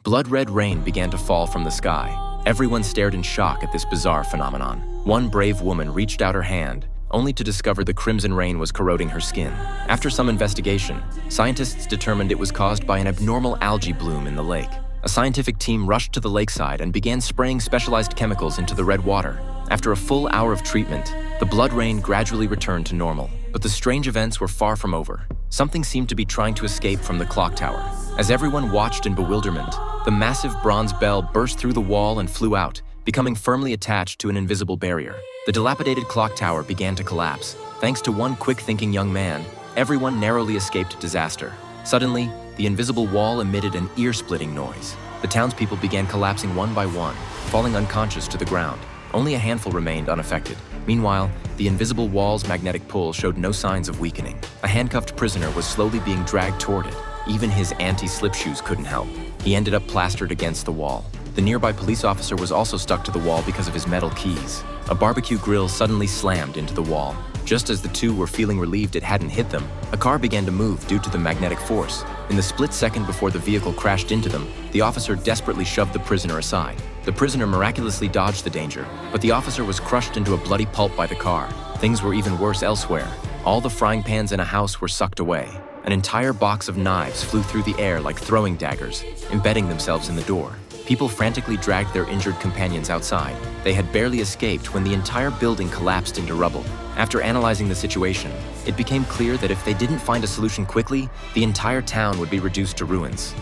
Blood red rain began to fall from the sky. Everyone stared in shock at this bizarre phenomenon. One brave woman reached out her hand, only to discover the crimson rain was corroding her skin. After some investigation, scientists determined it was caused by an abnormal algae bloom in the lake. A scientific team rushed to the lakeside and began spraying specialized chemicals into the red water. After a full hour of treatment, the blood rain gradually returned to normal. But the strange events were far from over. Something seemed to be trying to escape from the clock tower. As everyone watched in bewilderment, the massive bronze bell burst through the wall and flew out, becoming firmly attached to an invisible barrier. The dilapidated clock tower began to collapse. Thanks to one quick-thinking young man, everyone narrowly escaped disaster. Suddenly, the invisible wall emitted an ear-splitting noise. The townspeople began collapsing one by one, falling unconscious to the ground. Only a handful remained unaffected. Meanwhile, the invisible wall's magnetic pull showed no signs of weakening. A handcuffed prisoner was slowly being dragged toward it. Even his anti-slip shoes couldn't help. He ended up plastered against the wall. The nearby police officer was also stuck to the wall because of his metal keys. A barbecue grill suddenly slammed into the wall. Just as the two were feeling relieved it hadn't hit them, a car began to move due to the magnetic force. In the split second before the vehicle crashed into them, the officer desperately shoved the prisoner aside. The prisoner miraculously dodged the danger, but the officer was crushed into a bloody pulp by the car. Things were even worse elsewhere. All the frying pans in a house were sucked away. An entire box of knives flew through the air like throwing daggers, embedding themselves in the door. People frantically dragged their injured companions outside. They had barely escaped when the entire building collapsed into rubble. After analyzing the situation, it became clear that if they didn't find a solution quickly, the entire town would be reduced to ruins.